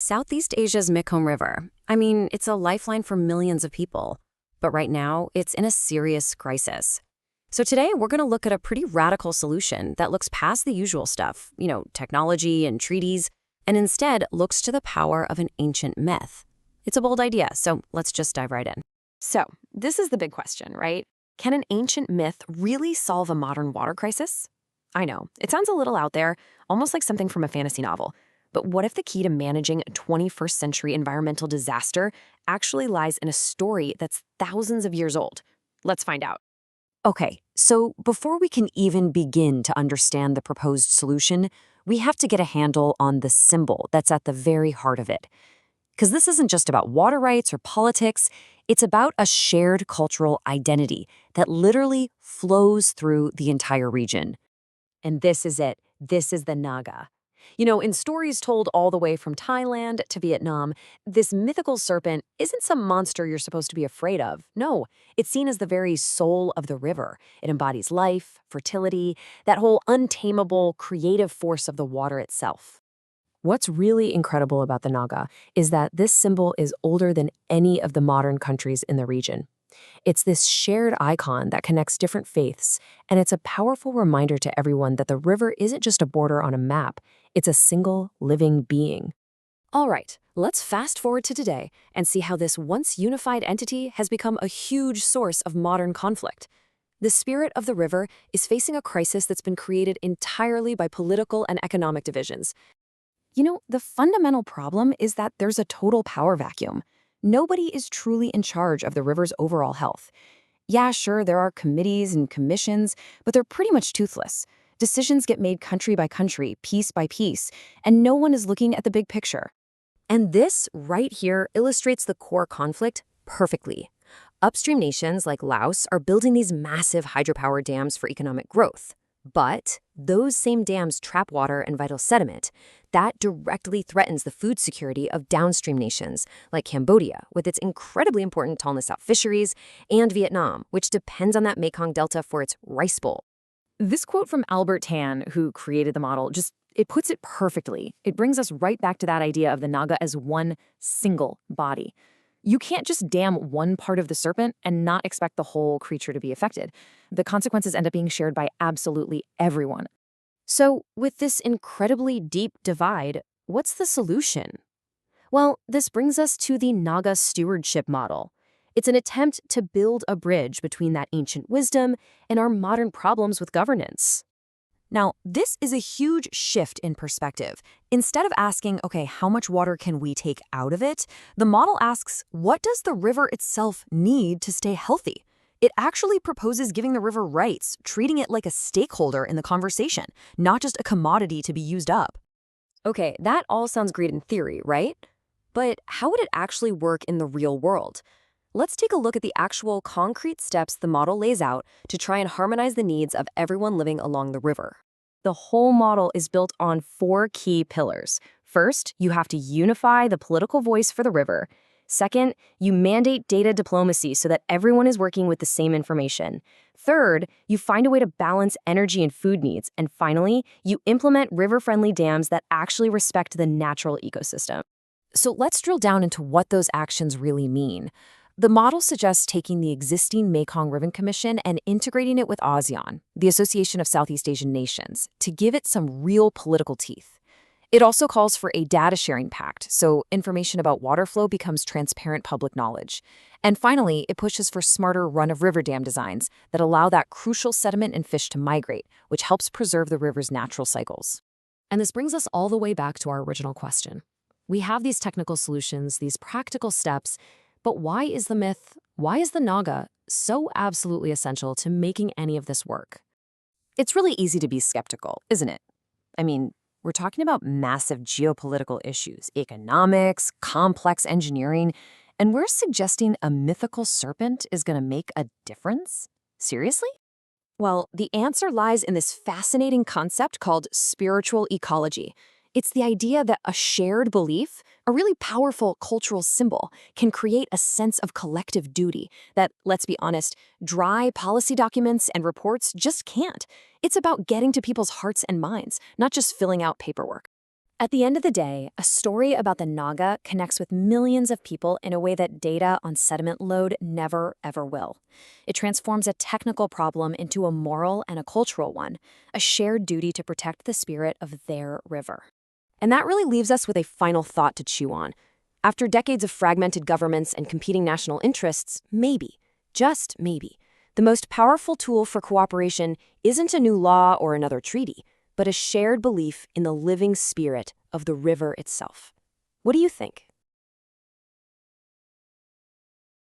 Southeast Asia's Mekong River. I mean, it's a lifeline for millions of people. But right now, it's in a serious crisis. So today, we're going to look at a pretty radical solution that looks past the usual stuff, technology and treaties, and instead looks to the power of an ancient myth. It's a bold idea, so let's just dive right in. So, this is the big question, right? Can an ancient myth really solve a modern water crisis? I know, it sounds a little out there, almost like something from a fantasy novel. But what if the key to managing a 21st century environmental disaster actually lies in a story that's thousands of years old? Let's find out. Okay, so before we can even begin to understand the proposed solution, we have to get a handle on the symbol that's at the very heart of it. Because this isn't just about water rights or politics, it's about a shared cultural identity that literally flows through the entire region. And this is it. This is the Naga. In stories told all the way from Thailand to Vietnam, this mythical serpent isn't some monster you're supposed to be afraid of. No, it's seen as the very soul of the river. It embodies life, fertility, that whole untamable, creative force of the water itself. What's really incredible about the Naga is that this symbol is older than any of the modern countries in the region. It's this shared icon that connects different faiths, and it's a powerful reminder to everyone that the river isn't just a border on a map, it's a single living being. All right, let's fast forward to today and see how this once unified entity has become a huge source of modern conflict. The spirit of the river is facing a crisis that's been created entirely by political and economic divisions. The fundamental problem is that there's a total power vacuum. Nobody is truly in charge of the river's overall health. Yeah, sure, there are committees and commissions, but they're pretty much toothless. Decisions get made country by country, piece by piece, and no one is looking at the big picture. And this right here illustrates the core conflict perfectly. Upstream nations like Laos are building these massive hydropower dams for economic growth. But those same dams trap water and vital sediment. That directly threatens the food security of downstream nations like Cambodia, with its incredibly important tall Sap fisheries, and Vietnam, which depends on that Mekong Delta for its rice bowl. This quote from Albert Tan, who created the model, it puts it perfectly. It brings us right back to that idea of the Naga as one single body. You can't just dam one part of the serpent and not expect the whole creature to be affected. The consequences end up being shared by absolutely everyone. So, with this incredibly deep divide, what's the solution? Well, this brings us to the Naga stewardship model. It's an attempt to build a bridge between that ancient wisdom and our modern problems with governance. Now, this is a huge shift in perspective. Instead of asking, okay, how much water can we take out of it? The model asks, what does the river itself need to stay healthy? It actually proposes giving the river rights, treating it like a stakeholder in the conversation, not just a commodity to be used up. Okay, that all sounds great in theory, right? But how would it actually work in the real world? Let's take a look at the actual concrete steps the model lays out to try and harmonize the needs of everyone living along the river. The whole model is built on 4 key pillars. First, you have to unify the political voice for the river. Second, you mandate data diplomacy so that everyone is working with the same information. Third, you find a way to balance energy and food needs. And finally, you implement river-friendly dams that actually respect the natural ecosystem. So let's drill down into what those actions really mean. The model suggests taking the existing Mekong River Commission and integrating it with ASEAN, the Association of Southeast Asian Nations, to give it some real political teeth. It also calls for a data-sharing pact, so information about water flow becomes transparent public knowledge. And finally, it pushes for smarter run-of-river dam designs that allow that crucial sediment and fish to migrate, which helps preserve the river's natural cycles. And this brings us all the way back to our original question. We have these technical solutions, these practical steps, but why is the Naga so absolutely essential to making any of this work? It's really easy to be skeptical, isn't it? I mean, we're talking about massive geopolitical issues, economics, complex engineering, and we're suggesting a mythical serpent is going to make a difference? Seriously? Well, the answer lies in this fascinating concept called spiritual ecology. It's the idea that a shared belief, a really powerful cultural symbol, can create a sense of collective duty that, let's be honest, dry policy documents and reports just can't. It's about getting to people's hearts and minds, not just filling out paperwork. At the end of the day, a story about the Naga connects with millions of people in a way that data on sediment load never, ever will. It transforms a technical problem into a moral and a cultural one, a shared duty to protect the spirit of their river. And that really leaves us with a final thought to chew on. After decades of fragmented governments and competing national interests, maybe, just maybe, the most powerful tool for cooperation isn't a new law or another treaty, but a shared belief in the living spirit of the river itself. What do you think?